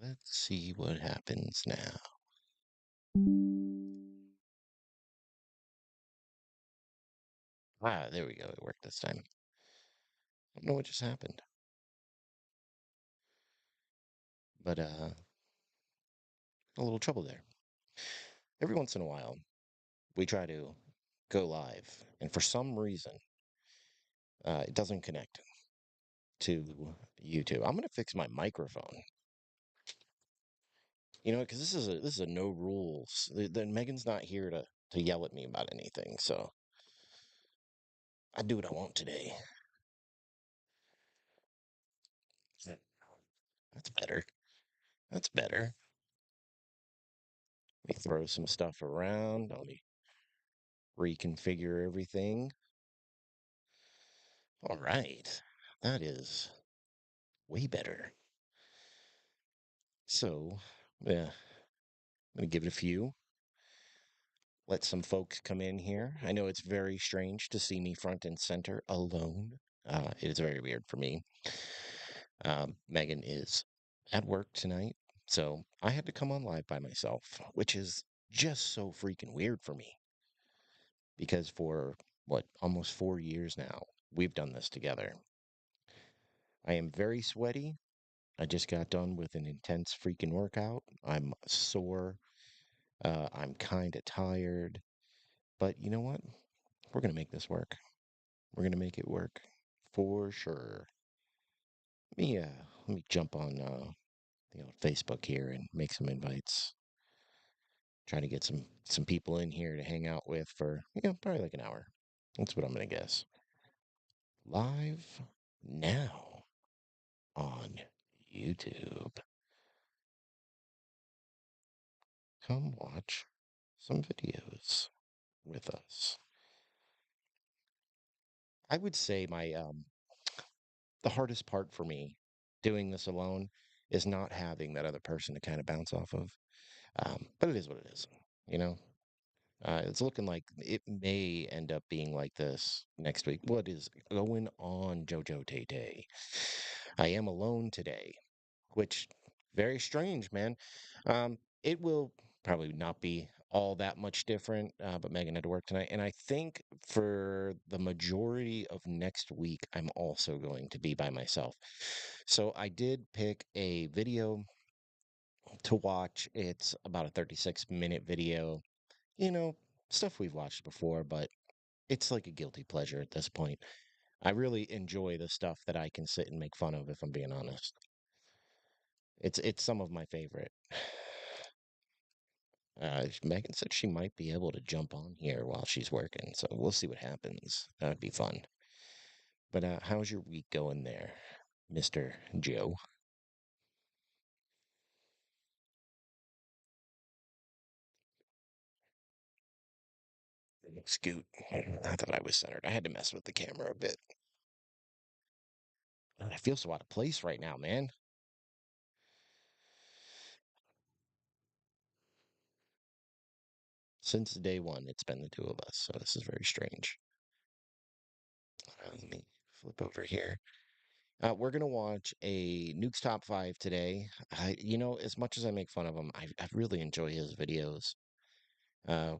Let's see what happens now. Ah, there we go. It worked this time. I don't know what just happened, but a little trouble there. Every once in a while, we try to go live, and for some reason, it doesn't connect to YouTube. I'm gonna fix my microphone. Because this is a no rules. Then Megan's not here to yell at me about anything, so I do what I want today. That's better. That's better. Let me throw some stuff around. Let me reconfigure everything. All right. That is way better. So, yeah, I'm going to give it a few. Let some folks come in here. I know it's very strange to see me front and center alone. It is very weird for me. Megan is at work tonight, so I had to come on live by myself, which is just so freaking weird for me because for what, almost 4 years now, we've done this together. I am very sweaty. I just got done with an intense freaking workout. I'm sore. I'm kind of tired. But you know what? We're going to make this work. We're going to make it work for sure. Let me jump on Facebook here and make some invites. Try to get some people in here to hang out with for, probably like an hour. That's what I'm going to guess. Live now on YouTube. Come watch some videos with us. I would say the hardest part for me doing this alone is not having that other person to kind of bounce off of. But it is what it is, you know. It's looking like it may end up being like this next week. What is going on, Jojo Tay Tay? I am alone today, which very strange, man. It will probably not be all that much different, but Megan had to work tonight, and I think for the majority of next week, I'm also going to be by myself. So I did pick a video to watch. It's about a 36-minute video. You know, stuff we've watched before, but it's like a guilty pleasure at this point. I really enjoy the stuff that I can sit and make fun of, if I'm being honest. It's some of my favorite. Megan said she might be able to jump on here while she's working, so we'll see what happens. That would be fun. But how's your week going there, Mr. Joe? Scoot. I thought I was centered. I had to mess with the camera a bit. I feel so out of place right now, man. Since day one, it's been the two of us, so this is very strange. Let me flip over here. We're gonna watch a Nuke's Top Five today. As much as I make fun of him, I really enjoy his videos. Uh,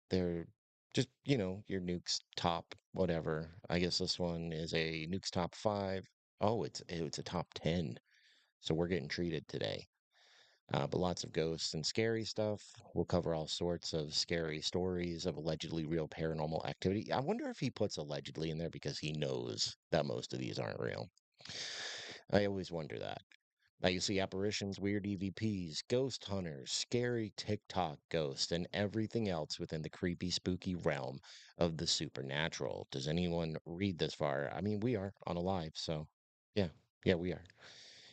they're just, your Nuke's top whatever. I guess this one is a Nuke's Top Five. Oh, it's a top 10. So we're getting treated today. But lots of ghosts and scary stuff. We'll cover all sorts of scary stories of allegedly real paranormal activity. I wonder if he puts allegedly in there because he knows that most of these aren't real. I always wonder that. Now you see apparitions, weird EVPs, ghost hunters, scary TikTok ghosts, and everything else within the creepy, spooky realm of the supernatural. Does anyone read this far? I mean, we are on a live, so yeah, yeah, we are.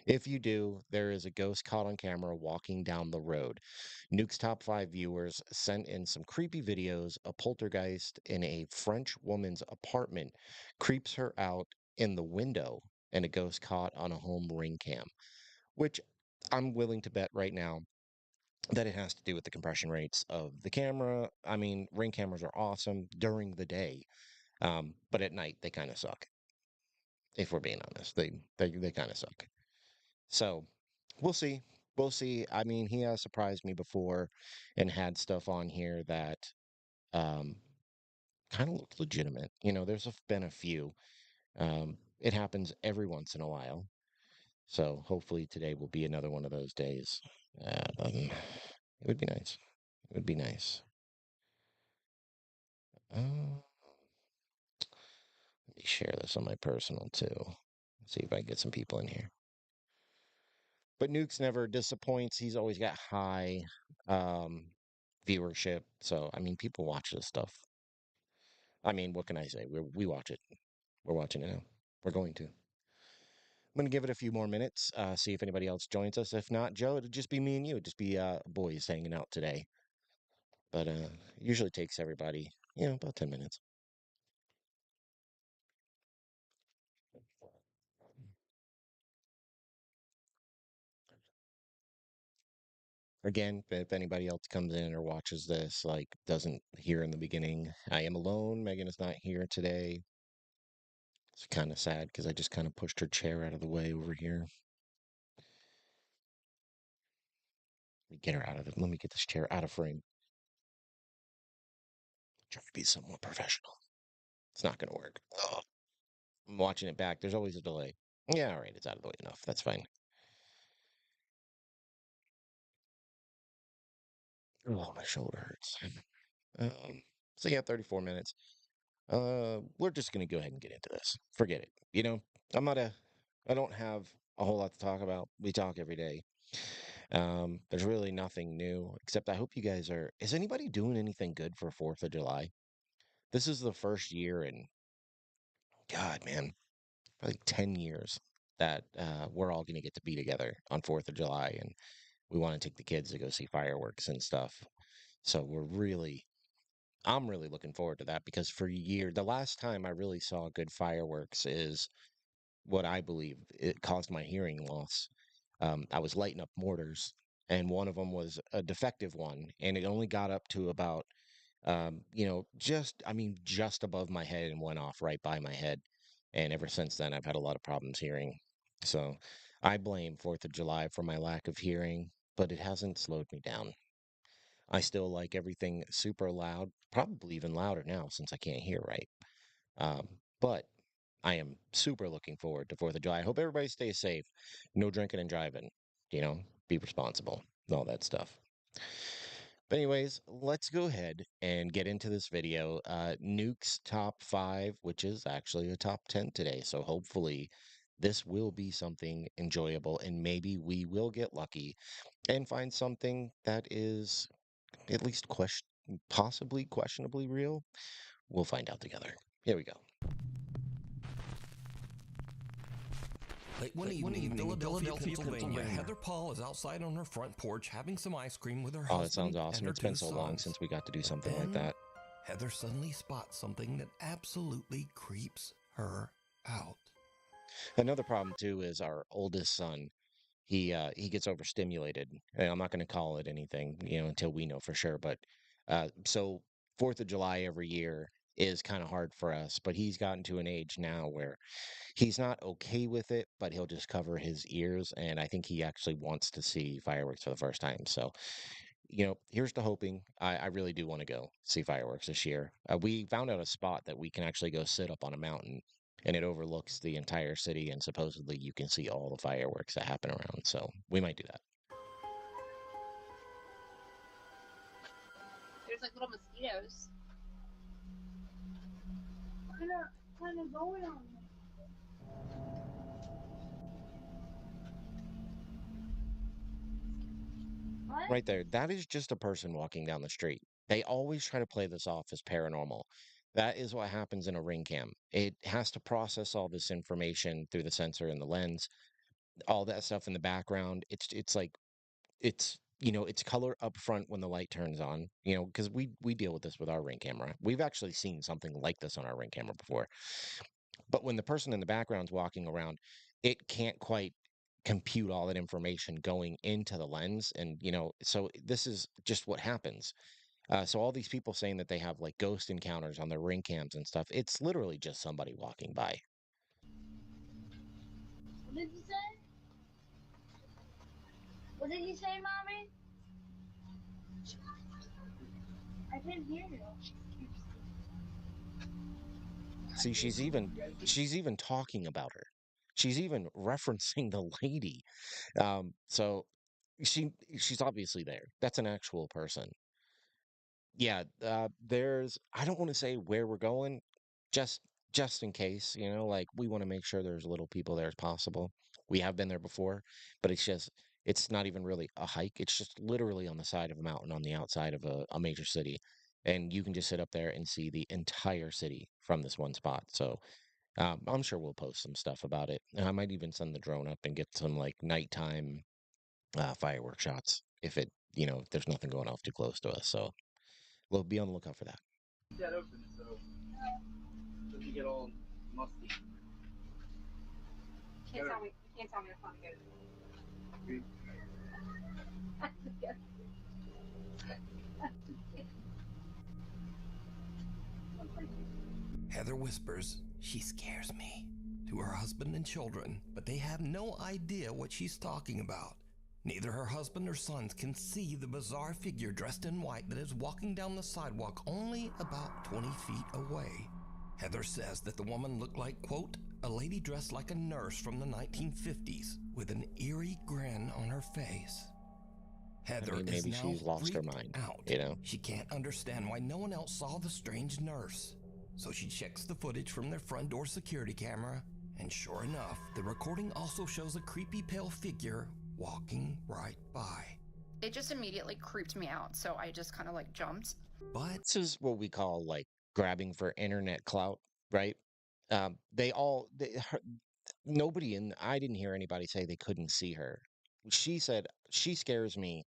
If you do, there is a ghost caught on camera walking down the road. Nuke's top five viewers sent in some creepy videos. A poltergeist in a French woman's apartment creeps her out in the window, and a ghost caught on a home ring cam, which I'm willing to bet right now that it has to do with the compression rates of the camera. I mean, ring cameras are awesome during the day, but at night they kind of suck. If we're being honest, they kind of suck. So we'll see. we'll see. I mean, he has surprised me before and had stuff on here that um, kind of looked legitimate. There's been a few. It happens every once in a while. So hopefully today will be another one of those days. It would be nice. It would be nice. Uh, Let me share this on my personal too. See if I can get some people in here. But Nuke's never disappoints. He's always got high um, viewership. So I mean, people watch this stuff. I mean, what can I say? We watch it. We're watching it now. We're going to. I'm going to give it a few more minutes. See if anybody else joins us. If not, Joe, it'll just be me and you. It'd just be boys hanging out today. But it usually takes everybody, about 10 minutes. Again, if anybody else comes in or watches this, like doesn't hear in the beginning, I am alone. Megan is not here today. It's kind of sad because I just kind of pushed her chair out of the way over here. Let me get her out of it. Let me get this chair out of frame. Try to be somewhat professional. It's not going to work. Ugh. I'm watching it back. There's always a delay. Yeah, all right. It's out of the way enough. That's fine. Oh, my shoulder hurts. Um, so yeah, 34 minutes. We're just gonna go ahead and get into this. Forget it. I'm not a, I don't have a whole lot to talk about. We talk every day. There's really nothing new, except I hope you guys are. Is anybody doing anything good for 4th of July? This is the first year in, God, man, probably 10 years that we're all gonna get to be together on 4th of July, and we want to take the kids to go see fireworks and stuff. So I'm really looking forward to that because for the last time I really saw good fireworks is what I believe it caused my hearing loss. I was lighting up mortars, and one of them was a defective one, and it only got up to about, just above my head and went off right by my head. And ever since then, I've had a lot of problems hearing. So I blame 4th of July for my lack of hearing, but it hasn't slowed me down. I still like everything super loud, probably even louder now since I can't hear right. But I am super looking forward to 4th of July. I hope everybody stays safe. No drinking and driving, you know, be responsible, all that stuff. But anyways, let's go ahead and get into this video. Nuke's top 5, which is actually a top 10 today. So hopefully this will be something enjoyable and maybe we will get lucky and find something that is at least possibly questionably real. We'll find out together. Here we go. Late one evening in Philadelphia, Pennsylvania, Heather Paul is outside on her front porch having some ice cream with her Oh, that sounds husband and awesome. her It's been two so long sons. since we got to do But something like then that. Heather suddenly spots something that absolutely creeps her out. Another problem too is our oldest son. He gets overstimulated. And I'm not going to call it anything, until we know for sure. But so 4th of July every year is kind of hard for us. But he's gotten to an age now where he's not okay with it, but he'll just cover his ears. And I think he actually wants to see fireworks for the first time. So here's to hoping. I really do want to go see fireworks this year. We found out a spot that we can actually go sit up on a mountain and it overlooks the entire city. And supposedly you can see all the fireworks that happen around. So we might do that. There's like little mosquitoes. Kind of going on there. What? Right there. That is just a person walking down the street. They always try to play this off as paranormal. That is what happens in a ring cam. It has to process all this information through the sensor and the lens, all that stuff in the background. It's like it's color up front when the light turns on, because we deal with this with our ring camera. We've actually seen something like this on our ring camera before. But when the person in the background's walking around, it can't quite compute all that information going into the lens. And, so this is just what happens. So all these people saying that they have like ghost encounters on their ring cams and stuff, it's literally just somebody walking by. What did you say? What did you say, mommy? I didn't hear you. See, she's even talking about her. She's even referencing the lady. So she's obviously there. That's an actual person. Yeah, there's I don't want to say where we're going, just just in case, like we want to make sure there's little people there as possible. We have been there before, but it's not even really a hike. It's just literally on the side of a mountain on the outside of a major city. And you can just sit up there and see the entire city from this one spot. So I'm sure we'll post some stuff about it. And I might even send the drone up and get some like nighttime firework shots if there's nothing going off too close to us. So we'll be on the lookout for that. That open so it doesn't get all musty. You can't tell me it's not good. Heather whispers she scares me to her husband and children, but they have no idea what she's talking about. Neither her husband or sons can see the bizarre figure dressed in white that is walking down the sidewalk only about 20 feet away. Heather says that the woman looked like, quote, a lady dressed like a nurse from the 1950s with an eerie grin on her face. Heather is Maybe now she's lost her freaked mind, out. She can't understand why no one else saw the strange nurse. So she checks the footage from their front door security camera, and sure enough, the recording also shows a creepy pale figure walking right by. It just immediately creeped me out, so I just kind of like jumped. But This is what we call like grabbing for internet clout, right? Nobody I didn't hear anybody say they couldn't see her. She said, she scares me.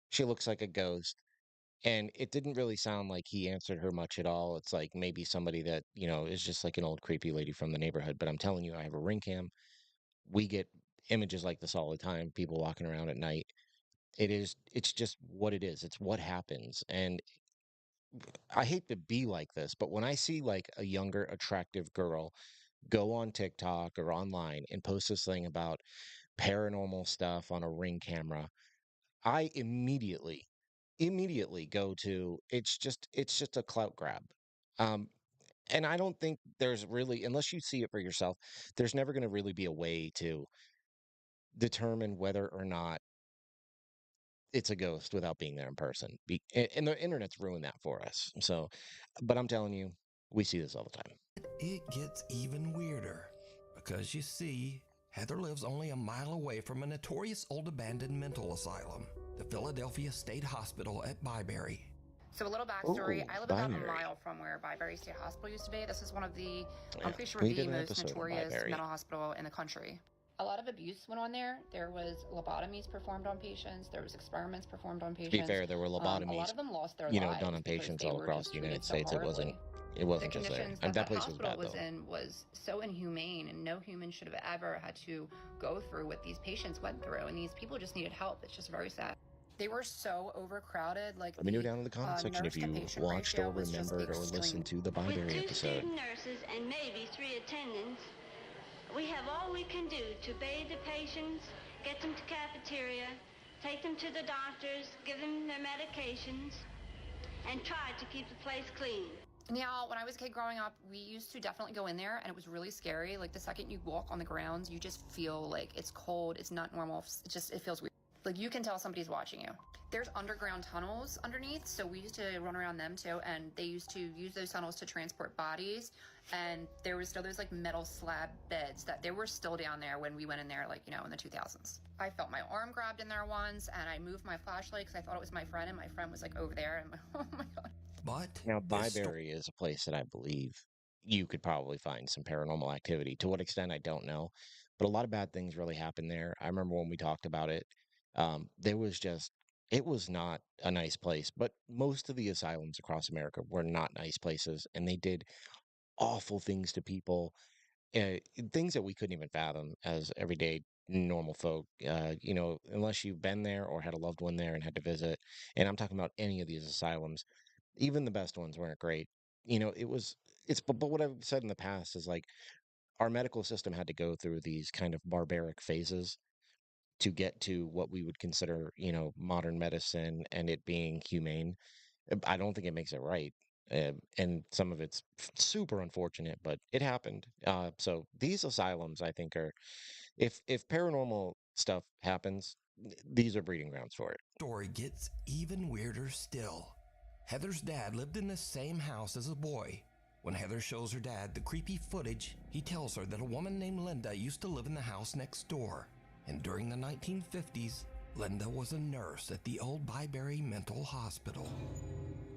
She looks like a ghost. And it didn't really sound like he answered her much at all. It's like maybe somebody that, is just like an old creepy lady from the neighborhood. But I'm telling you, I have a ring cam. We get images like this all the time, people walking around at night. It's just what it is. It's what happens. And I hate to be like this, but when I see like a younger, attractive girl go on TikTok or online and post this thing about paranormal stuff on a ring camera, I immediately go to it's just a clout grab. Um, and I don't think there's really, unless you see it for yourself, there's never going to really be a way to determine whether or not it's a ghost without being there in person. And the internet's ruined that for us. So, but I'm telling you, we see this all the time. it gets even weirder. Because you see, Heather lives only a mile away from a notorious old abandoned mental asylum, the Philadelphia State Hospital at Byberry. So a little backstory, Oh, I live about a binary. mile from where Byberry State Hospital used to be. This is one of the, I'm Yeah, pretty sure, we the did an most episode on notorious Byberry. mental hospital in the country. A lot of abuse went on there. There was lobotomies performed on patients. There was experiments performed on To be patients. fair, there were A lot lobotomies, of them lost their lives done on because patients they all were across just the treated United so States. It wasn't. horribly. It The wasn't just there. conditions And that that that place was hospital bad was though. in was so inhumane, and no human should have ever had to go through what these patients went through. And these people just needed help. It's just very sad. They were so overcrowded. Like Let me know the down in the comment section nurse if to you patient watched or ratio was just remembered or extreme. listened to the With Byberry two episode. student nurses and maybe 3 attendants, we have all we can do to bathe the patients, get them to cafeteria, take them to the doctors, give them their medications, and try to keep the place clean. Now, when I was a kid growing up, we used to definitely go in there, and it was really scary. Like the second you walk on the grounds, you just feel like it's cold. It's not normal. It feels weird. Like you can tell somebody's watching you. There's underground tunnels underneath, so we used to run around them too, and they used to use those tunnels to transport bodies. And there was still those like metal slab beds that they were still down there when we went in there, like, in the 2000s. I felt my arm grabbed in there once, and I moved my flashlight because I thought it was my friend, and my friend was like over there, and oh my God. But Now, this story Byberry is a place that I believe you could probably find some paranormal activity. To what extent, I don't know, but a lot of bad things really happened there. I remember when we talked about it. There was just it was not a nice place, but most of the asylums across America were not nice places, and they did awful things to people, things that we couldn't even fathom as everyday normal folk. Unless you've been there or had a loved one there and had to visit. And I'm talking about any of these asylums. Even the best ones weren't great. But what I've said in the past is like our medical system had to go through these kind of barbaric phases to get to what we would consider, modern medicine and it being humane. I don't think it makes it right. And some of it's super unfortunate, but it happened. So these asylums, I think, are if paranormal stuff happens, these are breeding grounds for it. Story gets even weirder still. Heather's dad lived in the same house as a boy. When Heather shows her dad the creepy footage, he tells her that a woman named Linda used to live in the house next door. And during the 1950s, Linda was a nurse at the old Byberry Mental Hospital.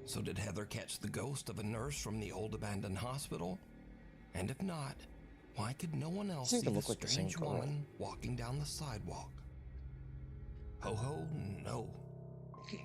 So did Heather catch the ghost of a nurse from the old abandoned hospital? And if not, why could no one else see Doesn't even this look like the same strange girl. woman walking down the sidewalk? Ho ho, no.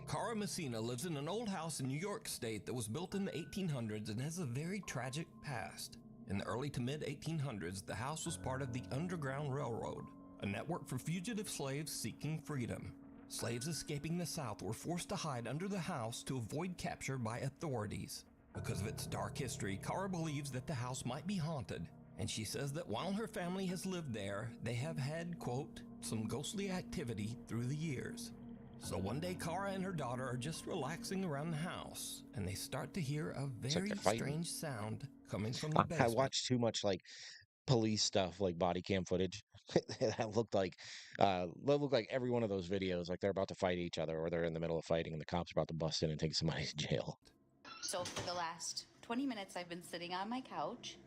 Cara Messina lives in an old house in New York State that was built in the 1800s and has a very tragic past. In the early to mid 1800s, the house was part of the Underground Railroad, a network for fugitive slaves seeking freedom. Slaves escaping the South were forced to hide under the house to avoid capture by authorities. Because of its dark history, Cara believes that the house might be haunted, and she says that while her family has lived there, they have had, quote, some ghostly activity through the years. So one day, Cara and her daughter are just relaxing around the house, and they start to hear a very they're fighting. strange sound coming from the I basement. watched too much like police stuff, like body cam footage. That looked like every one of those videos, like they're about to fight each other or they're in the middle of fighting and the cops are about to bust in and take somebody to jail. So for the last 20 minutes, I've been sitting on my couch,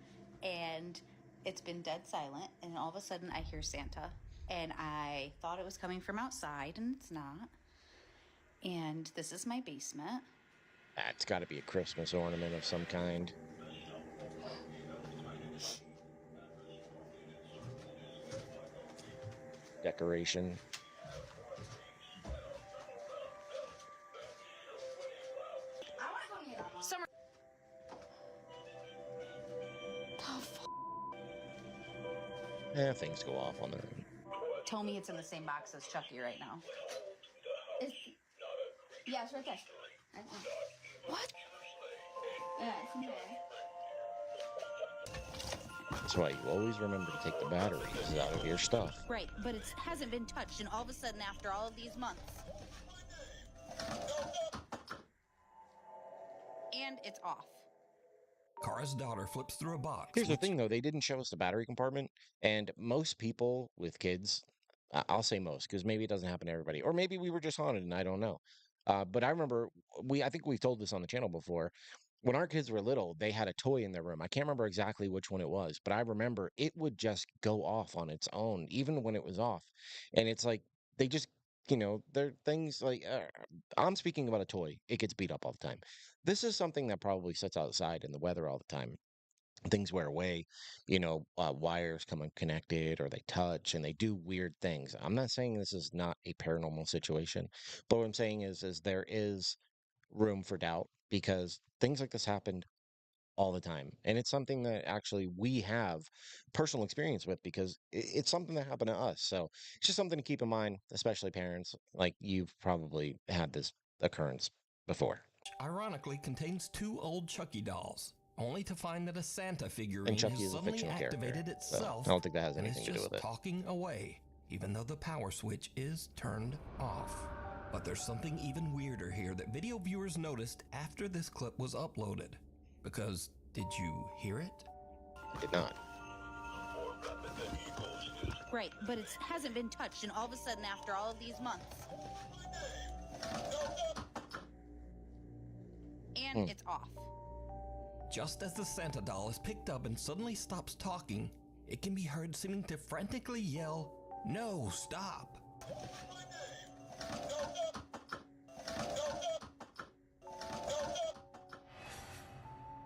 and it's been dead silent, and all of a sudden I hear Santa, and I thought it was coming from outside, and it's not. And this is my basement. It's got to be a Christmas ornament of some kind. Decoration. Summer. Things go off on their own. Tell me it's in the same box as Chucky right now. Yeah, it's right there. Right there. What? Yeah, it's in there. That's why you always remember to take the batteries out of your stuff. Right, but it hasn't been touched, and all of a sudden, after all of these months. And it's off. Cara's daughter flips through a box. Here's the thing, though. They didn't show us the battery compartment. And most people with kids, I'll say most, because maybe it doesn't happen to everybody. Or maybe we were just haunted and I don't know. But I remember, I think we've told this on the channel before. When our kids were little, they had a toy in their room. I can't remember exactly which one it was, but I remember it would just go off on its own, even when it was off. And it's like, they just, they're things like, I'm speaking about a toy. It gets beat up all the time. This is something that probably sits outside in the weather all the time. Things wear away, wires come unconnected or they touch and they do weird things. I'm not saying this is not a paranormal situation, but what I'm saying is there is room for doubt because things like this happened all the time. And it's something that actually we have personal experience with because it's something that happened to us. So it's just something to keep in mind, especially parents. Like you've probably had this occurrence before. Ironically contains 2 old Chucky dolls, only to find that a Santa figurine And Chucky has is a suddenly fictional activated character. So itself I don't think that has and is anything to do just with it. talking away, even though the power switch is turned off. But there's something even weirder here that video viewers noticed after this clip was uploaded. Because, did you hear it? I did not. Right, but it hasn't been touched, and all of a sudden, after all of these months. And it's off. Just as the Santa doll is picked up and suddenly stops talking, it can be heard seeming to frantically yell, "No, stop!"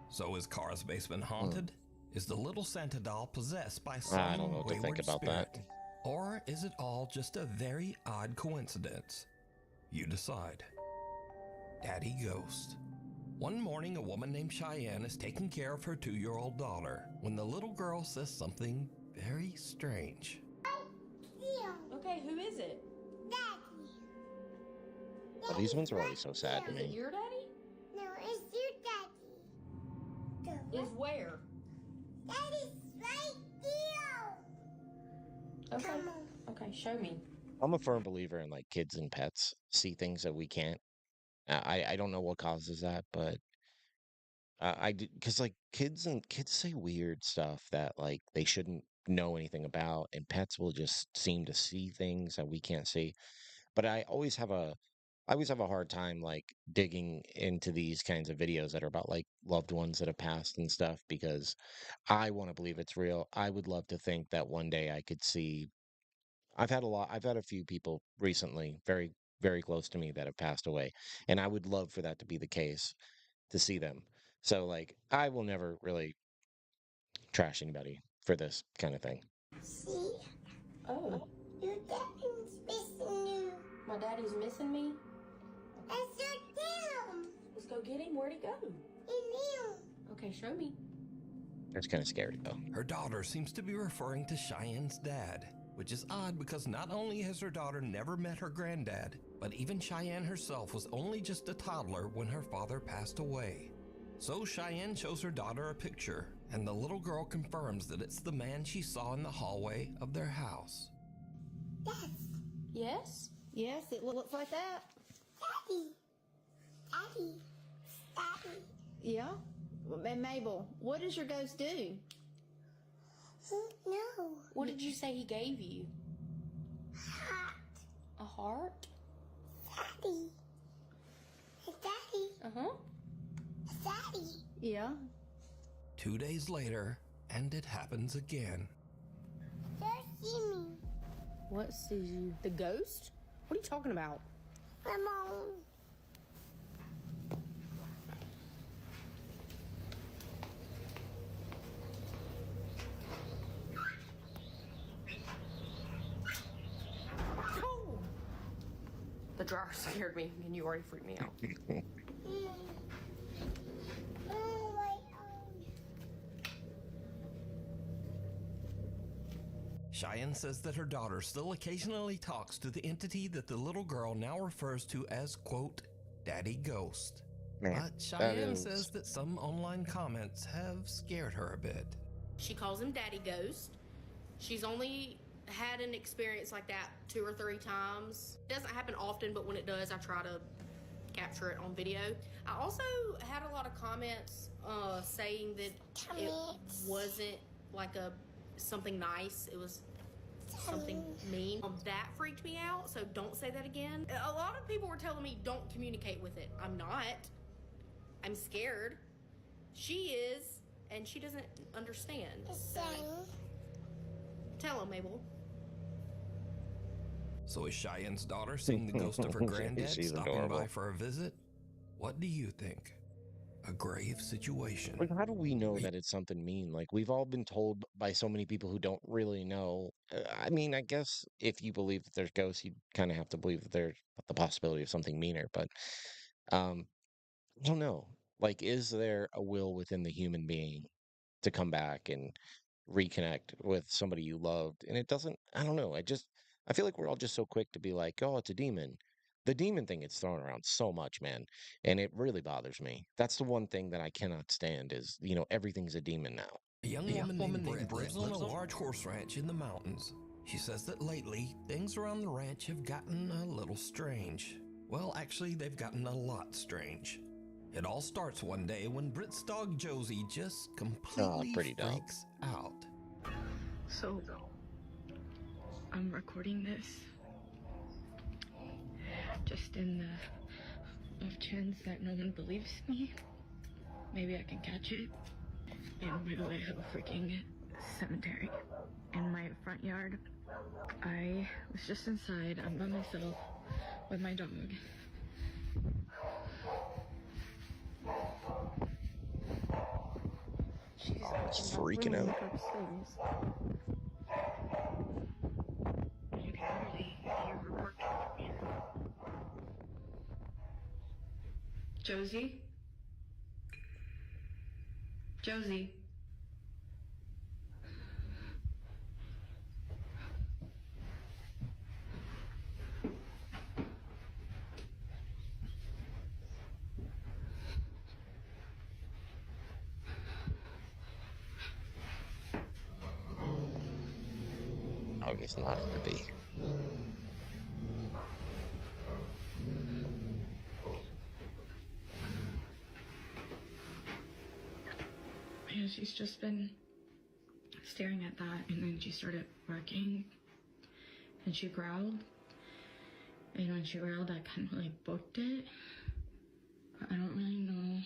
So is Cara's basement haunted? Is the little Santa doll possessed by some I don't know what to think wayward about spirit? that. Or is it all just a very odd coincidence? You decide. Daddy Ghost. One morning, a woman named Cheyenne is taking care of her 2-year-old daughter when the little girl says something very strange. Okay, who is it? Oh, these ones are always so sad to Is it me. your daddy? No, it's your daddy. Is where? Daddy's right there. Okay. Come on. Okay, show me. I'm a firm believer in like kids and pets see things that we can't. I don't know what causes that, but because like kids say weird stuff that like they shouldn't know anything about, and pets will just seem to see things that we can't see. But I always have a hard time like digging into these kinds of videos that are about like loved ones that have passed and stuff because I want to believe it's real. I would love to think that one day I could see. I've had a few people recently, very close to me that have passed away, and I would love for that to be the case to see them. So like I will never really trash anybody for this kind of thing. See? Oh, Your daddy's missing you. my daddy's missing me? I saw him. Let's go get him. Where'd he go? In him. Okay, show me. That's kind of scary though. Her daughter seems to be referring to Cheyenne's dad, which is odd because not only has her daughter never met her granddad, but even Cheyenne herself was only just a toddler when her father passed away. So Cheyenne shows her daughter a picture, and the little girl confirms that it's the man she saw in the hallway of their house. Yes. Yes? Yes, it looks like that. Daddy. Daddy. Daddy. Yeah. And Mabel, what does your ghost do? No. What did you say he gave you? Hot. A heart? Daddy. Daddy. Uh-huh. Daddy. Yeah. 2 days later, and it happens again. Just see me. What sees you? The ghost? What are you talking about? Ramon. Oh! The dryer scared me, and you already freaked me out. Oh, my own. Cheyenne says that her daughter still occasionally talks to the entity that the little girl now refers to as, quote, Daddy Ghost. Man, But Cheyenne is- says that some online comments have scared her a bit. She calls him Daddy Ghost. She's only had an experience like that 2 or 3 times. It doesn't happen often, but when it does, I try to capture it on video. I also had a lot of comments saying that it Comments. wasn't like something nice. It was something mean. That freaked me out, so don't say that again. A lot of people were telling me don't communicate with it. I'm not. I'm scared. She is, and she doesn't understand. So, Son. tell him, Mabel. So is Cheyenne's daughter seeing the ghost of her granddad She's stopping by adorable. for a visit? What do you think? A grave situation. Like, how do we know that it's something mean? Like, we've all been told by so many people who don't really know. I mean, I guess if you believe that there's ghosts, you kind of have to believe that there's the possibility of something meaner. But um, I don't know. Like, is there a will within the human being to come back and reconnect with somebody you loved? And it doesn't, I don't know. I feel like we're all just so quick to be like, oh, it's a demon. The demon thing gets thrown around so much, man. And it really bothers me. That's the one thing that I cannot stand is, everything's a demon now. A young woman named Britt lives on a large horse ranch in the mountains. She says that lately, things around the ranch have gotten a little strange. Well, actually, they've gotten a lot strange. It all starts one day when Britt's dog Josie just completely pretty dog. freaks out. So, I'm recording this just in the off chance that no one believes me. Maybe I can catch it in my little freaking cemetery. In my front yard, I was just inside. I'm by myself with my dog. She's freaking out. upstairs. You can literally hear her barking from here. Josie? Josie? I guess not to be. Yeah, she's just been staring at that, and then she started barking, and she growled. And when she growled, I kind of like booked it, but I don't really know.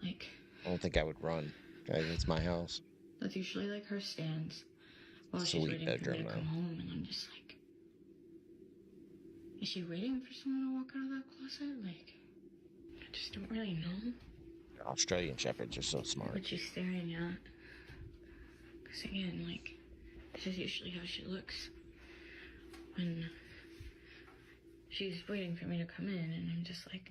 Like, I don't think I would run. It's my house. that's usually like her stance while she's Sweet waiting for me bedroom, to come though. home, and I'm just like, is she waiting for someone to walk out of that closet? Like, I just don't really know Australian Shepherds are so smart. what she's staring at. Because again, like, this is usually how she looks when she's waiting for me to come in, and I'm just like,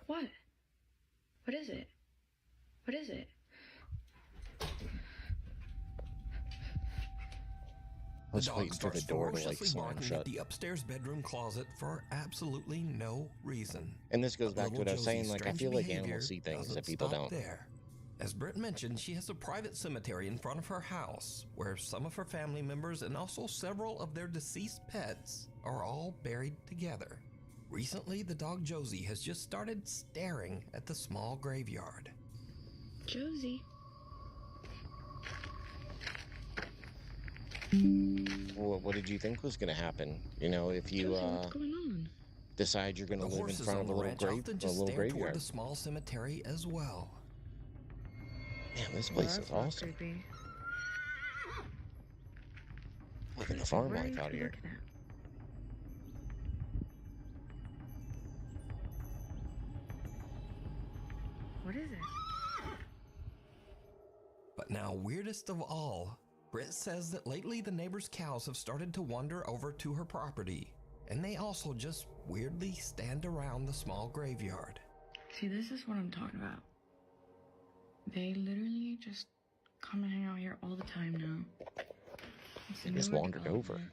what? What is it? What is it? I was The dog waiting for the starts door to like ferociously slam barking shut. at the upstairs bedroom closet for absolutely no reason. And this goes But back to little what I was saying. Josie's Like, I strange feel like behavior animals see things doesn't that people stop don't. there. As Britt mentioned, she has a private cemetery in front of her house where some of her family members and also several of their deceased pets are all buried together. Recently, the dog Josie has just started staring at the small graveyard. Josie. Well, what did you think was going to happen? You know, if you Josie, what's going on? decide you're going to The live in horses front on of the a little ranch often just stare toward graveyard. the small cemetery as well. Man, this Well, place that's is not awesome. creepy. Living the farm What are life you out here. looking at? What is it? But now, weirdest of all, Britt says that lately the neighbors' cows have started to wander over to her property, and they also just weirdly stand around the small graveyard. See, this is what I'm talking about. They literally just come and hang out here all the time now. It's a They just newer wandered over. development.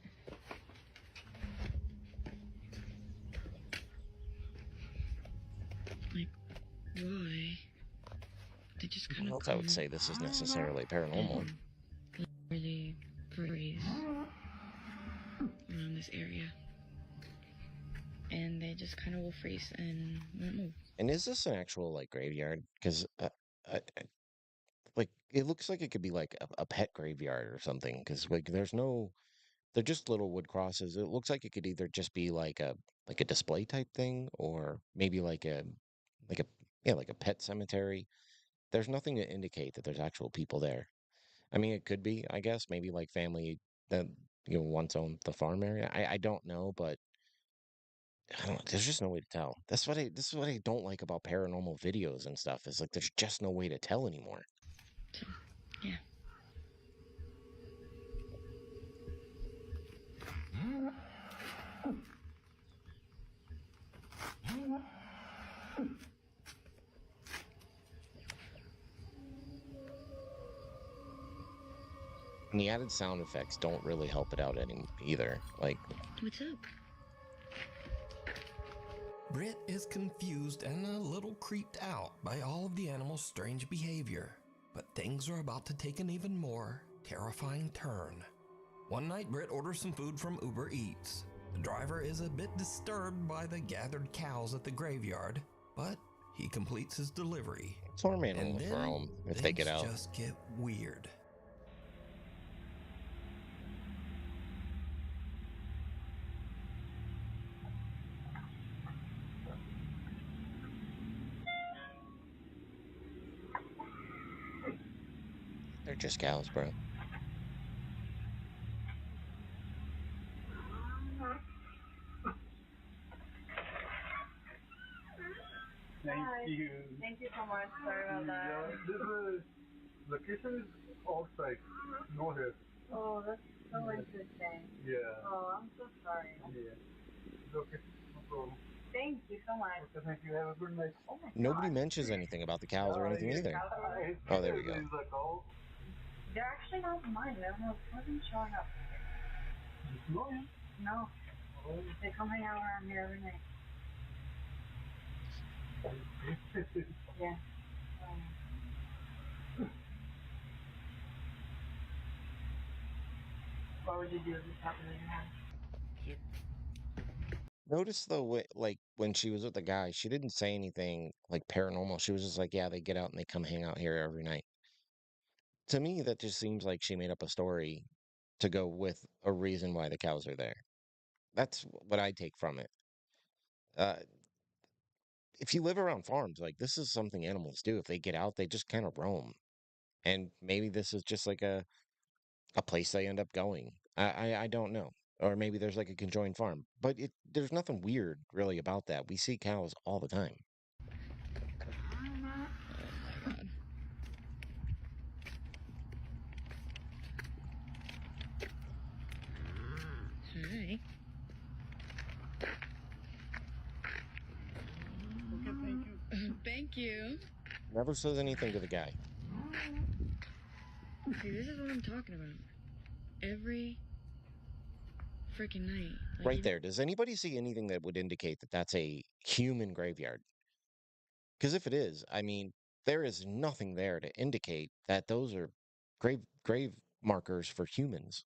Like, why? They just kind What of else I would say this is necessarily paranormal. really breeze around this area. And they just kind of will freeze and won't move. And is this an actual like graveyard? Because like it looks like it could be like a pet graveyard or something. Because like they're just little wood crosses. It looks like it could either just be like a display type thing, or maybe like a yeah like a pet cemetery. There's nothing to indicate that there's actual people there. I mean, it could be, I guess, maybe like family that once owned the farm area. I don't know, but I don't. There's just no way to tell. This is what I don't like about paranormal videos and stuff. Is like there's just no way to tell anymore. So, yeah. And the added sound effects don't really help it out any either. Like, What's up? Britt is confused and a little creeped out by all of the animals' strange behavior. But things are about to take an even more terrifying turn. One night, Britt orders some food from Uber Eats. The driver is a bit disturbed by the gathered cows at the graveyard, but he completes his delivery. farm And animals then roam if they get things out. just get weird. They're just cows, bro. Thank you. Thank you so much. Sorry about that. Yeah, this is location is outside, no here. Oh, that's so interesting. Yeah. Oh, I'm so sorry. Yeah. It's okay. No problem. Thank you so much. Okay, thank you. Have a good night. Oh my Nobody God. mentions anything about the cows or anything yes. either. Oh, there we go. There's a cow. They're actually not mine. They're almost wasn't showing up. No, yeah. No. They come hang out around here every night. Yeah. Why would you do this happening in your house? Notice though, like when she was with the guy, she didn't say anything like paranormal. She was just like, yeah, they get out and they come hang out here every night. To me, that just seems like she made up a story to go with a reason why the cows are there. That's what I take from it. Uh, if you live around farms, like this is something animals do. If they get out, they just kind of roam. And maybe this is just like a place they end up going. I don't know. Or maybe there's like a conjoined farm. But there's nothing weird really about that. We see cows all the time. Hi. Thank you. Never says anything to the guy. See, this is what I'm talking about. Every freaking night. Like, Right there. Does anybody see anything that would indicate that that's a human graveyard? Because if it is, I mean, there is nothing there to indicate that those are grave markers for humans.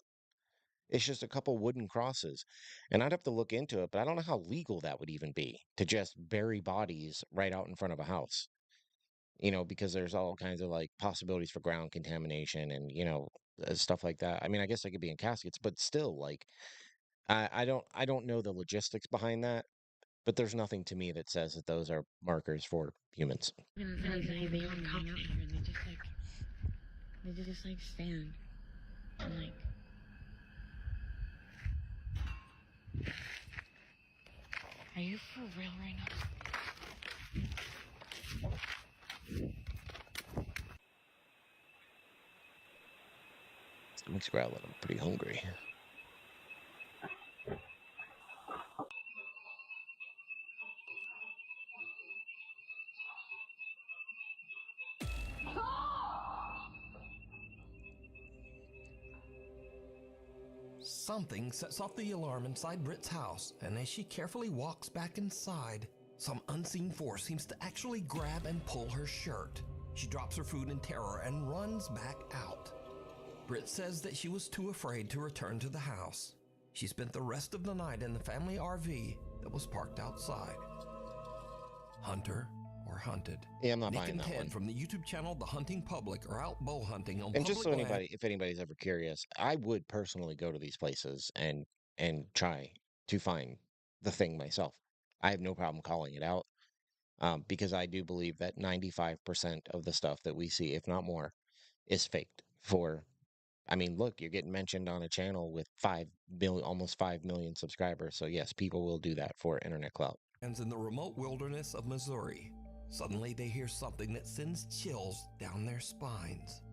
It's just a couple wooden crosses. And I'd have to look into it, but I don't know how legal that would even be to just bury bodies right out in front of a house. Because there's all kinds of like possibilities for ground contamination and, stuff like that. I mean, I guess they could be in caskets, but still, like, I don't know the logistics behind that, but there's nothing to me that says that those are markers for humans. they all come out here and they just stand and like. Are you for real right now? Stomach's growling. I'm pretty hungry. Something sets off the alarm inside Britt's house, and as she carefully walks back inside, some unseen force seems to actually grab and pull her shirt. She drops her food in terror and runs back out. Britt says that she was too afraid to return to the house. She spent the rest of the night in the family RV that was parked outside. Hunter or hunted? Yeah, I'm not Nick buying and that Ted one. from the YouTube channel The Hunting Public are out bow hunting on And just public so land. if anybody's ever curious, I would personally go to these places and try to find the thing myself. I have no problem calling it out, because I do believe that 95% of the stuff that we see, if not more, is faked. I mean, look, you're getting mentioned on a channel with 5 million, almost 5 million subscribers. So yes, people will do that for internet clout. In the remote wilderness of Missouri. Suddenly they hear something that sends chills down their spines.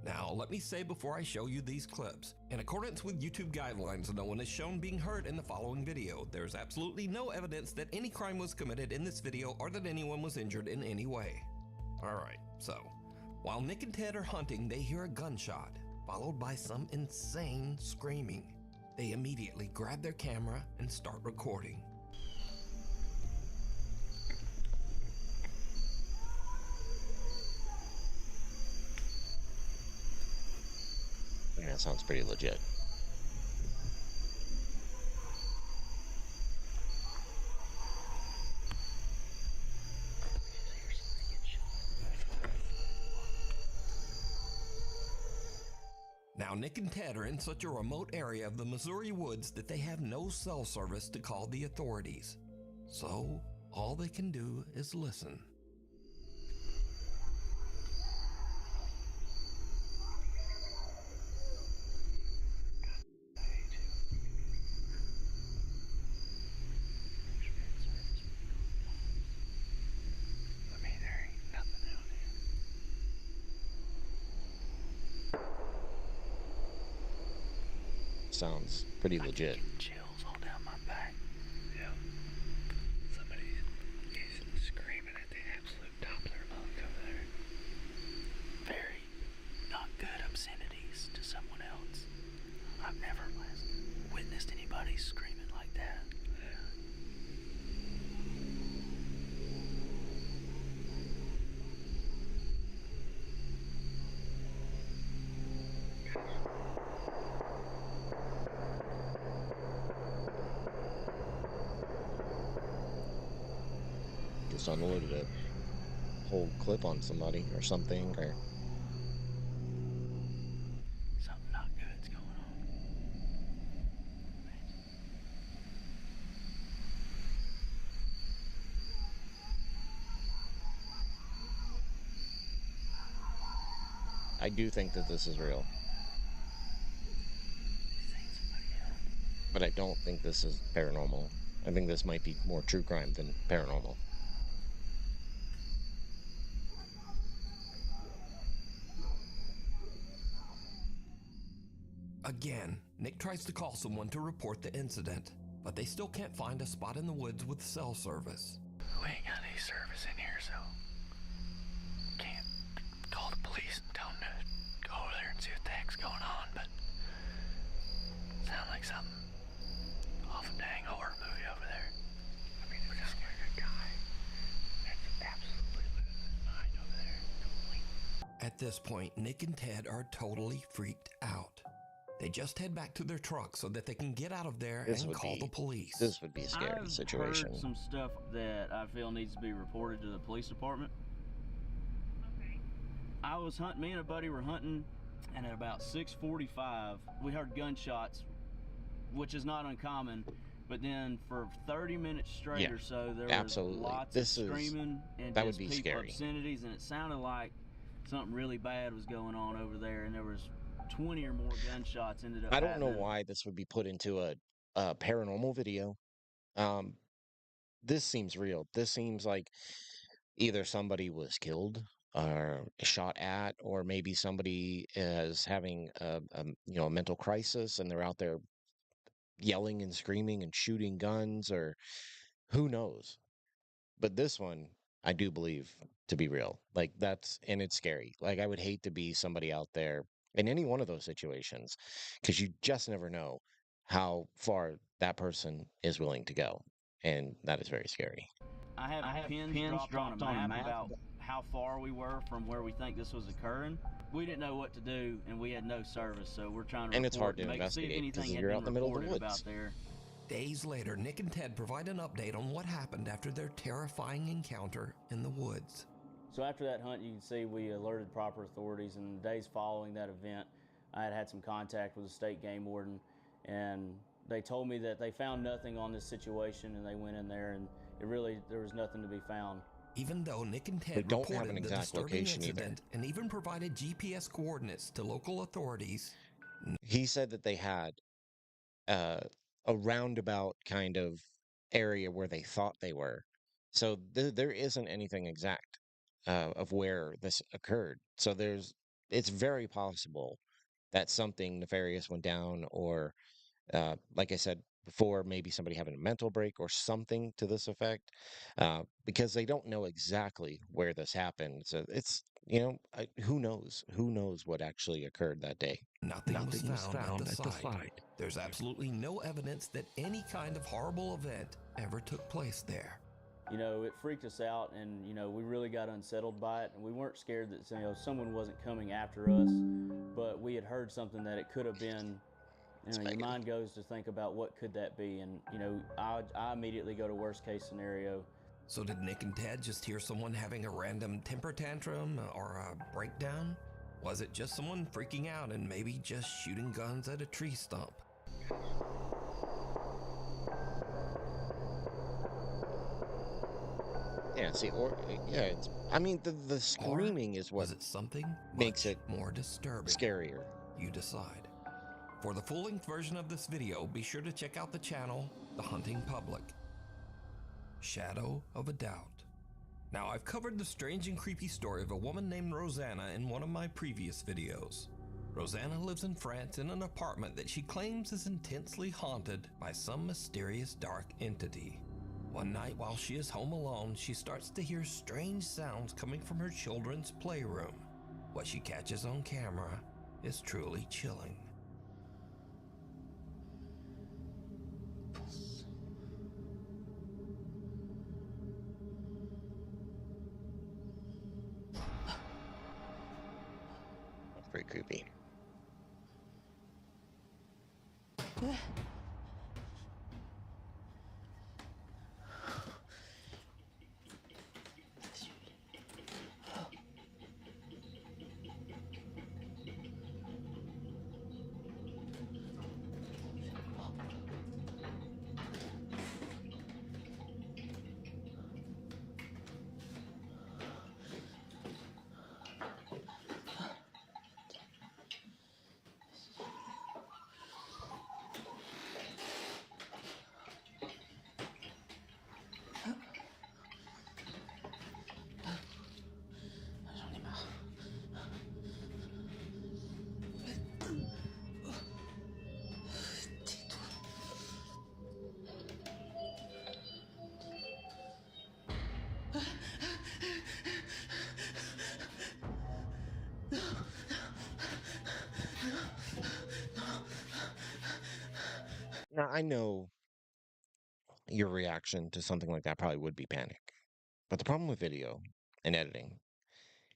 Now, let me say before I show you these clips, in accordance with YouTube guidelines, no one is shown being hurt in the following video. There is absolutely no evidence that any crime was committed in this video or that anyone was injured in any way. Alright, so, while Nick and Ted are hunting, they hear a gunshot, followed by some insane screaming. They immediately grab their camera and start recording. Yeah, that sounds pretty legit. Now, Nick and Ted are in such a remote area of the Missouri woods that they have no cell service to call the authorities. So, all they can do is listen. Sounds pretty legit. Chills all down my back. Yeah. Somebody is screaming at the absolute top of their lungs over there. Very not good obscenities to someone else. I've never witnessed anybody screaming like that. just unloaded a whole clip on somebody or something, or Something not good's going on. I do think that this is real, but I don't think this is paranormal. I think this might be more true crime than paranormal. Again, Nick tries to call someone to report the incident, but they still can't find a spot in the woods with cell service. We ain't got any service in here, so can't call the police and tell them to go over there and see what the heck's going on, but sound like something off a dang horror movie over there. I mean, it sounds like a guy that's absolutely losing his mind over there. Totally. At this point, Nick and Ted are totally freaked out. They just head back to their truck so that they can get out of there and call the police. This would be a scary situation. I've heard some stuff that I feel needs to be reported to the police department. Okay. I was hunting, me and a buddy were hunting, and at about 6:45, we heard gunshots, which is not uncommon. But then for 30 minutes straight or so, there was lots of screaming and that just would be people scary. obscenities, and it sounded like something really bad was going on over there, and there was 20 or more gunshots ended up I don't know happening. why this would be put into a paranormal video. This seems real. This seems like either somebody was killed or shot at, or maybe somebody is having a mental crisis and they're out there yelling and screaming and shooting guns, or who knows. But this one, I do believe to be real. Like and it's scary. Like I would hate to be somebody out there in any one of those situations, because you just never know how far that person is willing to go. And that is very scary. I have pins dropped on a map about how far we were from where we think this was occurring. We didn't know what to do, and we had no service, so we're trying to And it's hard to see if investigate because anything had you're been out in the middle of the reported about woods. there. Days later, Nick and Ted provide an update on what happened after their terrifying encounter in the woods. So after that hunt, you can see we alerted proper authorities, and the days following that event, I had some contact with the state game warden, and they told me that they found nothing on this situation, and they went in there, and there was nothing to be found. Even though Nick and They Ted don't have an reported the exact disturbing location either. incident and even provided GPS coordinates to local authorities, He said that they had uh, a roundabout kind of area where they thought they were. So there isn't anything exact of where this occurred. So it's very possible that something nefarious went down, or like I said before, maybe somebody having a mental break or something to this effect, because they don't know exactly where this happened. So it's, who knows? Who knows what actually occurred that day? nothing was found at the site. There's absolutely no evidence that any kind of horrible event ever took place there. You know, it freaked us out, and we really got unsettled by it, and we weren't scared that someone wasn't coming after us, but we had heard something that it could have been. Your mind goes to think about what could that be, and I immediately go to worst case scenario. So did Nick and Ted just hear someone having a random temper tantrum or a breakdown? Was it just someone freaking out and maybe just shooting guns at a tree stump? Yeah, see, the screaming is what was it something makes it more disturbing? Scarier. You decide. For the full-length version of this video, be sure to check out the channel, The Hunting Public. Shadow of a Doubt. Now, I've covered the strange and creepy story of a woman named Rosanna in one of my previous videos. Rosanna lives in France in an apartment that she claims is intensely haunted by some mysterious dark entity. One night while she is home alone, she starts to hear strange sounds coming from her children's playroom. What she catches on camera is truly chilling. That's pretty creepy. Now, I know your reaction to something like that probably would be panic. But the problem with video and editing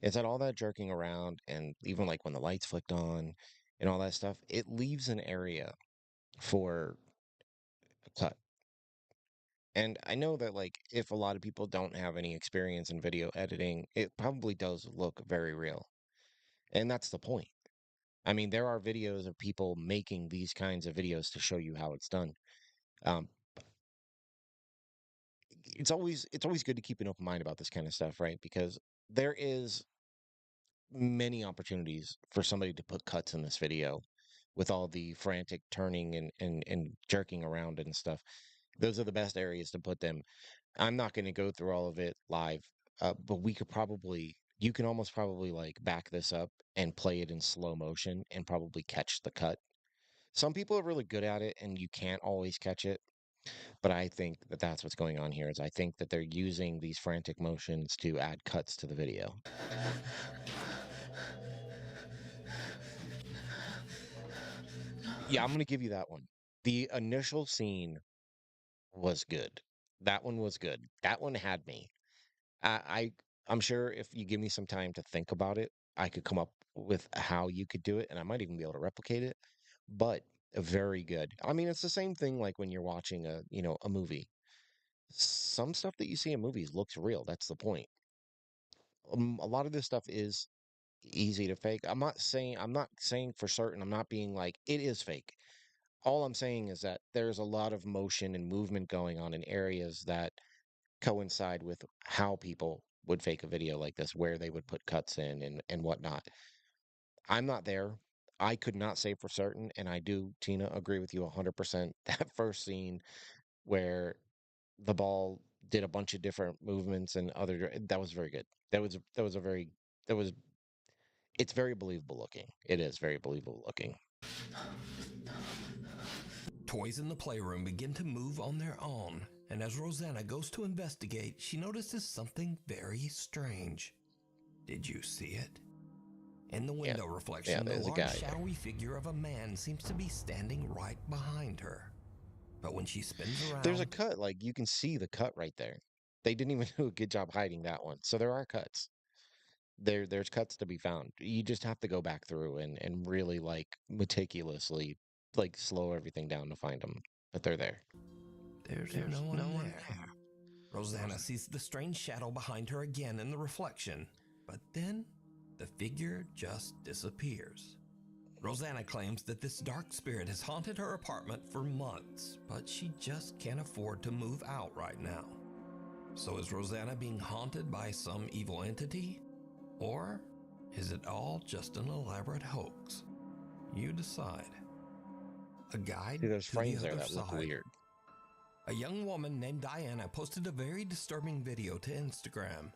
is that all that jerking around and even like when the lights flicked on and all that stuff, it leaves an area for a cut. And I know that like if a lot of people don't have any experience in video editing, it probably does look very real. And that's the point. I mean, there are videos of people making these kinds of videos to show you how it's done. Um, it's always good to keep an open mind about this kind of stuff, right? Because there is many opportunities for somebody to put cuts in this video with all the frantic turning and jerking around and stuff. Those are the best areas to put them. I'm not going to go through all of it live, but you can almost probably like back this up and play it in slow motion and probably catch the cut. Some people are really good at it and you can't always catch it, but I think that that's what's going on here is I think that they're using these frantic motions to add cuts to the video. Yeah, I'm going to give you that one. The initial scene was good. That one was good. That one had me. I, I I'm sure if you give me some time to think about it, I could come up with how you could do it, and I might even be able to replicate it. But very good. I mean, it's the same thing like when you're watching a movie. Some stuff that you see in movies looks real. That's the point. A lot of this stuff is easy to fake. I'm not saying for certain. I'm not being like it is fake. All I'm saying is that there's a lot of motion and movement going on in areas that coincide with how people would fake a video like this, where they would put cuts in and whatnot. I'm not there. I could not say for certain, and I do, Tina, agree with you 100%. That first scene where the ball did a bunch of different movements and that was very good. That was a very that was it's very believable looking. It is very believable looking. Toys in the playroom begin to move on their own, and as Rosanna goes to investigate, she notices something very strange. Did you see it? In the Yeah, window yeah. reflection, the There's a large guy there. shadowy figure of a man seems to be standing right behind her. But when she spins There's a around, cut, like you can see the cut right there. They didn't even do a good job hiding that one. So there are cuts. There's cuts to be found. You just have to go back through and really like meticulously like slow everything down to find them. But they're there. there's no one there. Rosanna sees the strange shadow behind her again in the reflection, but then the figure just disappears. Rosanna claims that this dark spirit has haunted her apartment for months, but she just can't afford to move out right now. So is Rosanna being haunted by some evil entity? Or is it all just an elaborate hoax? You decide. A guide See, there's to the frames there other that look side. weird. A young woman named Diana posted a very disturbing video to Instagram.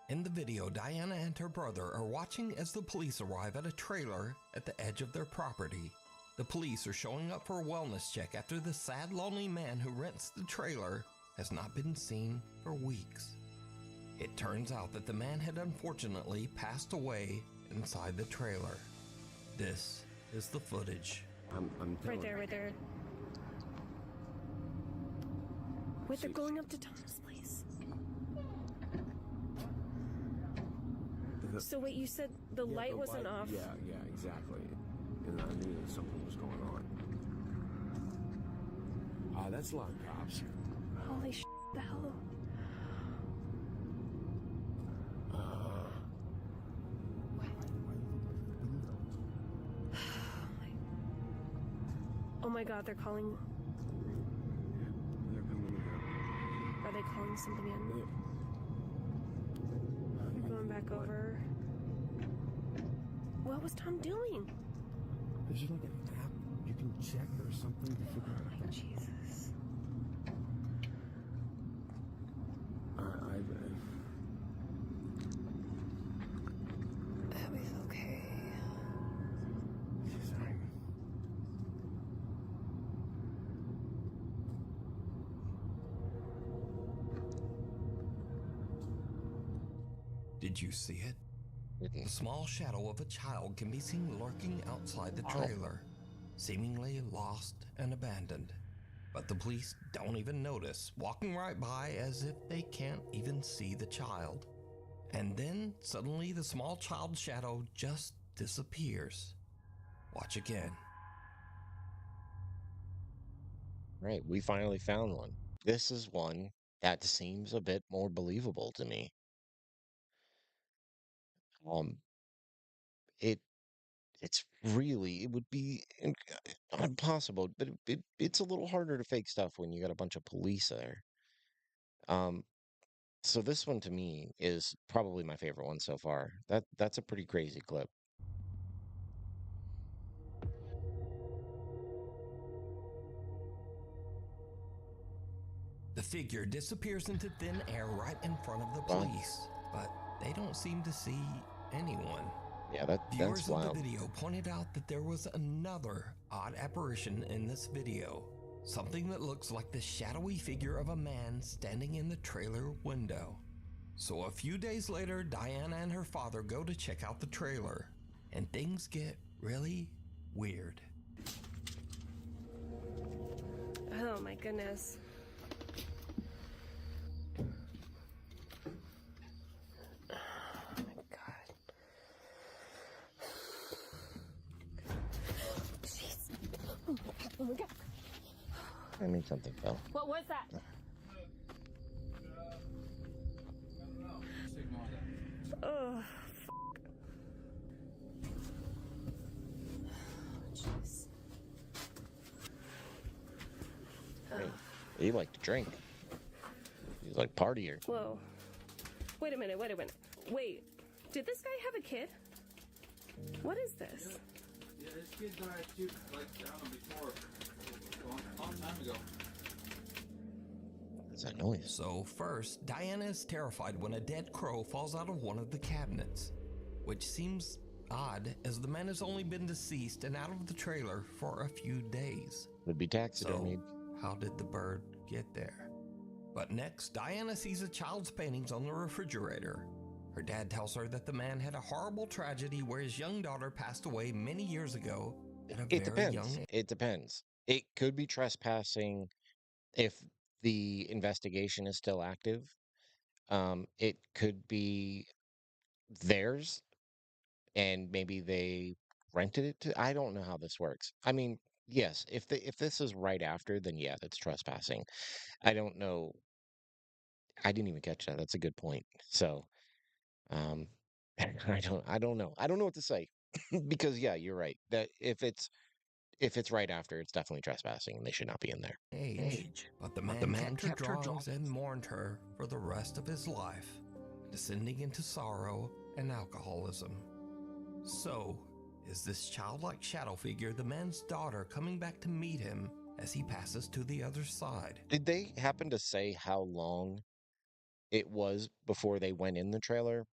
In the video, Diana and her brother are watching as the police arrive at a trailer at the edge of their property. The police are showing up for a wellness check after the sad, lonely man who rents the trailer has not been seen for weeks. It turns out that the man had unfortunately passed away inside the trailer. This is the footage. Right there. Wait, they're going up to Thomas' place. So wait, you said the light wasn't off? Yeah, exactly. And I knew that something was going on. That's a lot of cops. Holy sh**, the hell? Oh my god, they're calling. They're coming in. Are they calling something in? I'm going back over. What was Tom doing? There's like an app you can check or something to figure out. Oh my Jesus. Abby's okay. Did you see it? The small shadow of a child can be seen lurking outside the trailer, seemingly lost and abandoned. But the police don't even notice, walking right by as if they can't even see the child. And then suddenly the small child's shadow just disappears. Watch again. Right, we finally found one. This is one that seems a bit more believable to me. Um, it it's really it would be impossible, but it's a little harder to fake stuff when you got a bunch of police there. Um, so this one to me is probably my favorite one so far. That's a pretty crazy clip. The figure disappears into thin air right in front of the Wow. police, but they don't seem to see anyone. Yeah, that's Viewers of the wild. video pointed out that there was another odd apparition in this video. Something that looks like the shadowy figure of a man standing in the trailer window. So a few days later, Diana and her father go to check out the trailer, and things get really weird. Oh my goodness. Oh my god. I mean, something fell. What was that? Oh, jeez. Hey, he liked to drink. He's like partier. Whoa. Wait a minute, wait a minute. Wait, did this guy have a kid? What is this? Yeah, this kid died too, like, I don't know, before. A long time ago. What's that noise? So first, Diana is terrified when a dead crow falls out of one of the cabinets, which seems odd as the man has only been deceased and out of the trailer for a few days. Would be taxidermied. So how did the bird get there? But next, Diana sees a child's paintings on the refrigerator. Her dad tells her that the man had a horrible tragedy where his young daughter passed away many years ago at a It very depends. young age. It depends. It could be trespassing if the investigation is still active. It could be theirs and maybe they rented it to. I don't know how this works. I mean, yes, if this is right after, then yeah, that's trespassing. I don't know. I didn't even catch that. That's a good point. So, um, I don't know. I don't know what to say because yeah, you're right. That if it's right after, it's definitely trespassing and they should not be in there. But the man kept her drawings and mourned her for the rest of his life, descending into sorrow and alcoholism. So, is this childlike shadow figure the man's daughter coming back to meet him as he passes to the other side? Did they happen to say how long it was before they went in the trailer?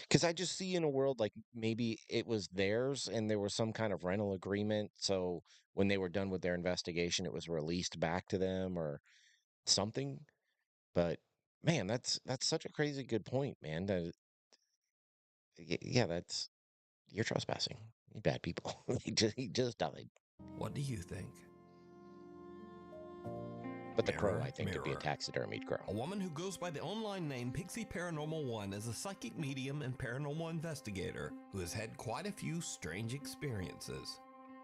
Because I just see in a world like maybe it was theirs and there was some kind of rental agreement. So when they were done with their investigation, it was released back to them or something. But man, that's such a crazy good point, man. That yeah, that's you're trespassing. You bad people. He just died. What do you think? But the crow, I Mirror, think, could be a mirror. taxidermied A crow. woman who goes by the online name Pixie Paranormal 1 is a psychic medium and paranormal investigator who has had quite a few strange experiences.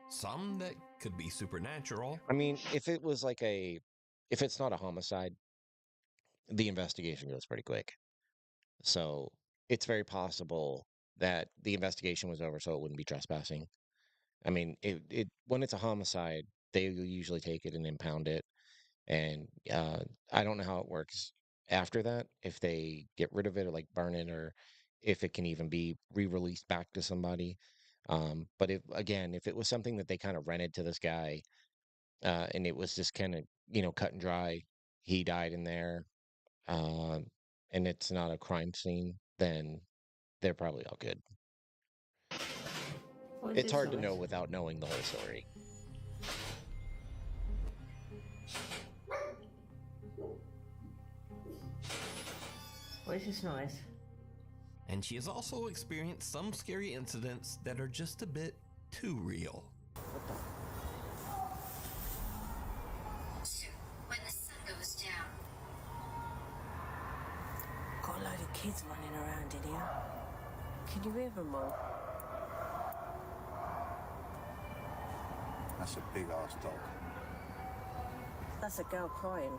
Some that could be supernatural, I mean, if it was like if it's not a homicide, the investigation goes pretty quick. So it's very possible that the investigation was over, so it wouldn't be trespassing. I mean, it when it's a homicide, they usually take it and impound it. And I don't know how it works after that, if they get rid of it or like burn it, or if it can even be re-released back to somebody. But if again, if it was something that they kind of rented to this guy, and it was just kind of cut and dry, he died in there, um, and it's not a crime scene, then they're probably all good. What is It's this hard to noise? know without knowing the whole story. What is this noise? and she has also experienced some scary incidents that are just a bit too real. kids running around in here. Can you hear them all? That's a big ass dog. That's a girl crying.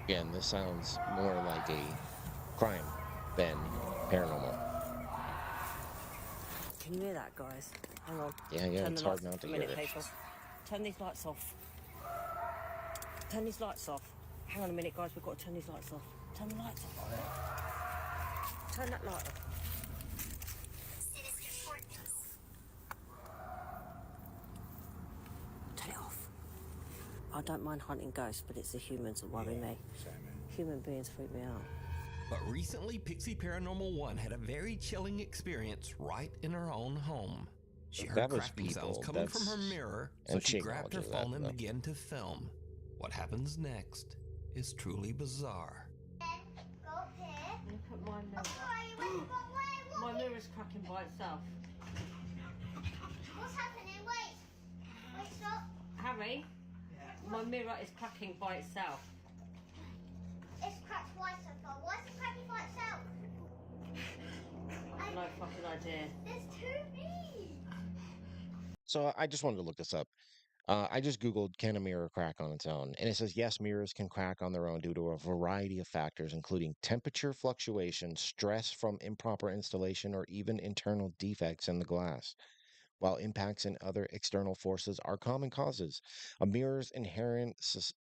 Again, this sounds more like a crime than paranormal. Can you hear that, guys? Hang on. Yeah, Turn it's the hard lights not off to a hear minute, it. people. Turn these lights off. Turn these lights off. Hang on a minute, guys. We've got to turn these lights off. Turn the lights off. Turn that light off. Turn it off. I don't mind hunting ghosts, but it's the humans that worry me. Human beings freak me out. But recently, Pixie Paranormal 1 had a very chilling experience right in her own home. She heard That was cracking sounds people. coming from her That's mirror, so and she she grabbed her acknowledges that, phone and though. began to film. What happens next is truly bizarre. Go up here. Look at my mirror. Wait, My mirror's cracking by itself. what's happening? Wait, stop. Harry, my mirror is cracking by itself. It's cracked twice so far. Why is it cracking by itself? No fucking idea. There's too many. So I just wanted to look this up. I just Googled, can a mirror crack on its own? And it says, yes, mirrors can crack on their own due to a variety of factors, including temperature fluctuations, stress from improper installation, or even internal defects in the glass. While impacts and other external forces are common causes, a mirror's inherent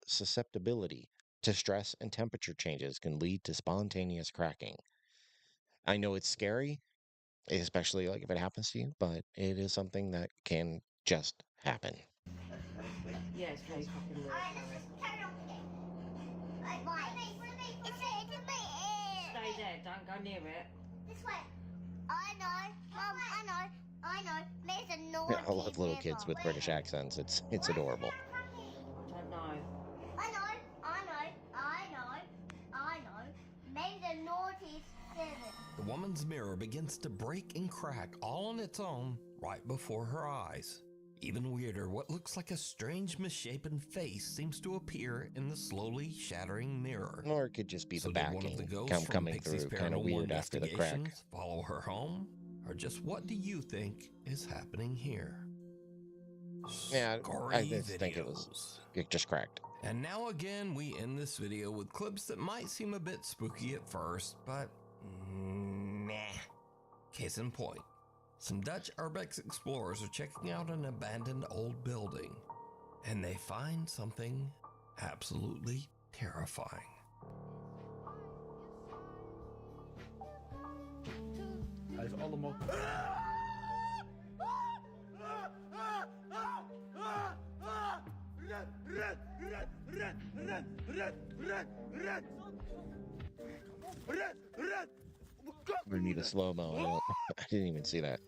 susceptibility to stress and temperature changes can lead to spontaneous cracking. I know it's scary, especially like if it happens to you, but it is something that can just happen. Yeah, it's very fucking weird. Carry on with it. Stay there, don't go near it. This way. I know. Mum, I know. There's a naughty I love little kids with neighbor. British accents. It's adorable. I don't know. I know. Maybe the naughty seven. The woman's mirror begins to break and crack all on its own right before her eyes. Even weirder, what looks like a strange misshapen face seems to appear in the slowly shattering mirror. Or it could just be So the did one of the backing ghosts from coming Pixie's through kind of Paranormal weird after the crack. Investigations follow her home? Or just what do you think is happening here? Yeah, Gory I just think it just cracked. And now again, we end this video with clips that might seem a bit spooky at first, but nah. Case in point, some Dutch urbex explorers are checking out an abandoned old building, and they find something absolutely terrifying. Hij is allemaal... We need a slow-mo. I didn't even see that.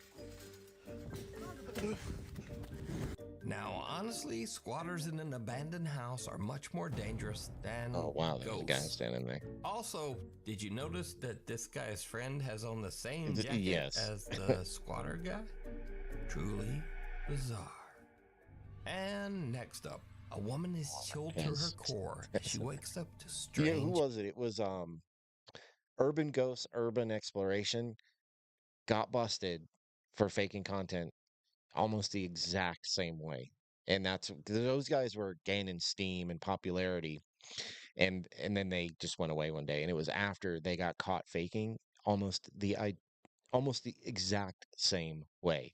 Now, honestly, squatters in an abandoned house are much more dangerous than Oh, wow, there's a guy ghosts. standing there. Also, did you notice that this guy's friend has on the same jacket Yes. as the squatter guy? Truly bizarre. And next up, a woman is chilled to her Yes. core as she wakes up to Yeah, strange... who was it? It was Urban Ghost Urban Exploration got busted for faking content almost the exact same way. And that's those guys were gaining steam and popularity, and then they just went away one day. And it was after they got caught faking almost the exact same way.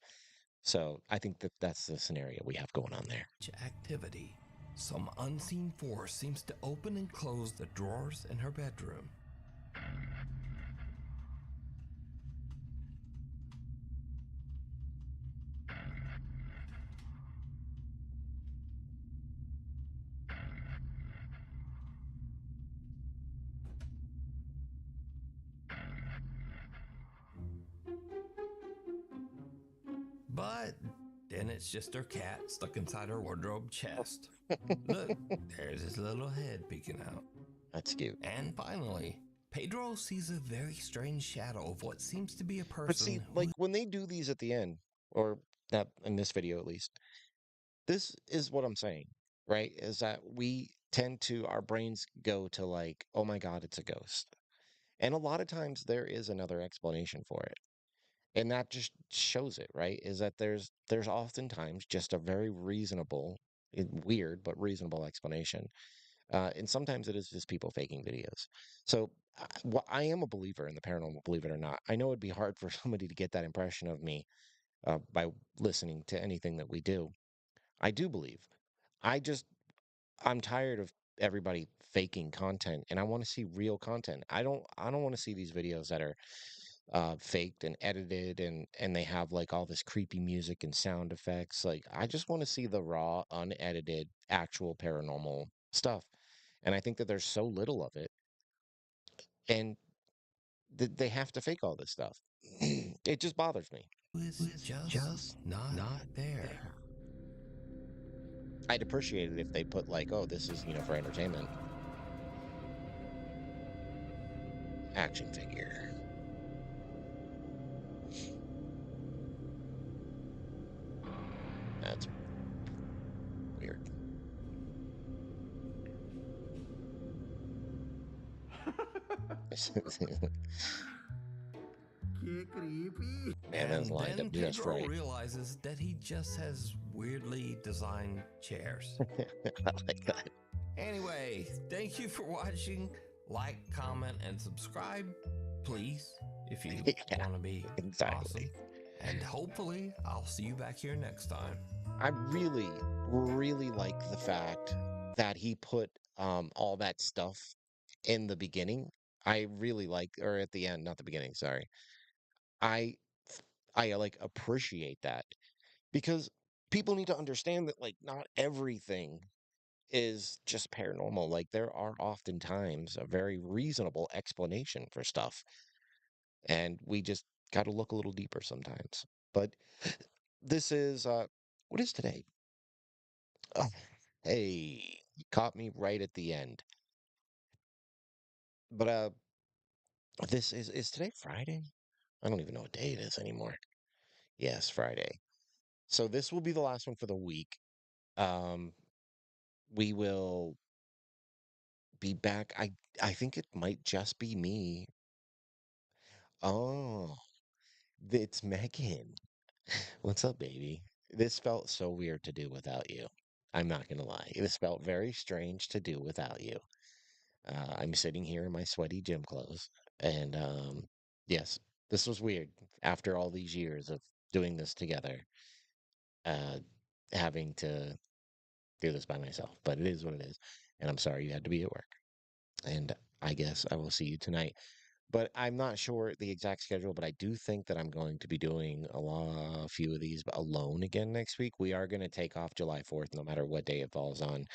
So I think that's the scenario we have going on there. activity. Some unseen force seems to open and close the drawers in her bedroom. But then it's just her cat stuck inside her wardrobe chest. Look, there's his little head peeking out. That's cute. And finally, Pedro sees a very strange shadow of what seems to be a person. But see, like when they do these at the end, or that in this video at least, this is what I'm saying, right? Is that we tend to, our brains go to like, oh my God, it's a ghost. And a lot of times there is another explanation for it. And that just shows it, right? Is that there's oftentimes just a very reasonable, weird but reasonable explanation. And sometimes it is just people faking videos. So I am a believer in the paranormal, believe it or not. I know it'd be hard for somebody to get that impression of me by listening to anything that we do. I do believe. I just I'm tired of everybody faking content, and I want to see real content. I don't want to see these videos that are faked and edited, and they have like all this creepy music and sound effects. Like, I just want to see the raw, unedited, actual paranormal stuff. And I think that there's so little of it, and they have to fake all this stuff. It just bothers me. Is just not there. I'd appreciate it if they put like, oh, this is, for entertainment. Action figure. That's weird. Man, that's And lined up then just Pedro right. realizes that he just has weirdly designed chairs. I like that. Anyway, thank you for watching. Like, comment, and subscribe, please, if you want to be exactly. awesome. And hopefully, I'll see you back here next time. I really, really like the fact that he put all that stuff in the beginning. I really like, or at the end, not the beginning, sorry. I I like appreciate that because people need to understand that like not everything is just paranormal. Like, there are oftentimes a very reasonable explanation for stuff, and we just got to look a little deeper sometimes. But this is what is today? Oh, hey, you caught me right at the end. But this is today Friday? I don't even know what day it is anymore. Yes, Friday. So this will be the last one for the week. Um, we will be back. I think it might just be me. Oh, it's Megan. What's up, baby? This felt so weird to do without you. I'm not gonna lie. This felt very strange to do without you. I'm sitting here in my sweaty gym clothes, and yes, this was weird after all these years of doing this together, uh, having to do this by myself. But it is what it is, and I'm sorry you had to be at work. And I guess I will see you tonight. But I'm not sure the exact schedule, but I do think that I'm going to be doing a few of these alone again next week. We are going to take off July 4th, no matter what day it falls on,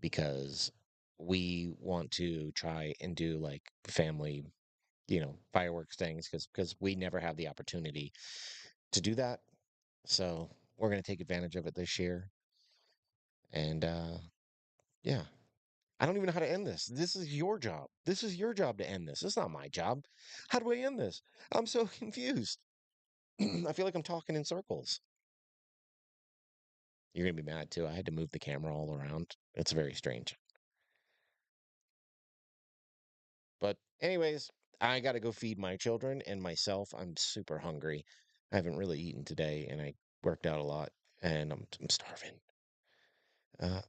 because we want to try and do like family, fireworks things, because we never have the opportunity to do that. So we're going to take advantage of it this year. And yeah, I don't even know how to end this. This is your job. This is your job to end this. It's not my job. How do I end this? I'm so confused. I feel like I'm talking in circles. You're going to be mad too. I had to move the camera all around. It's very strange. But, anyways, I got to go feed my children and myself. I'm super hungry. I haven't really eaten today, and I worked out a lot, and I'm starving.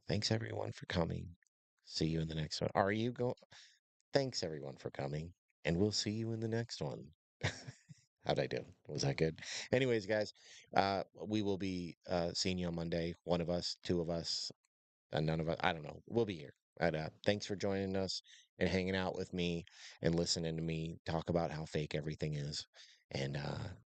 Thanks everyone for coming. See you in the next one. Are you going? Thanks everyone for coming, and we'll see you in the next one. How'd I do? Was that good? Anyways, guys, we will be seeing you on Monday. One of us, two of us, none of us. I don't know. We'll be here. But thanks for joining us and hanging out with me and listening to me talk about how fake everything is. And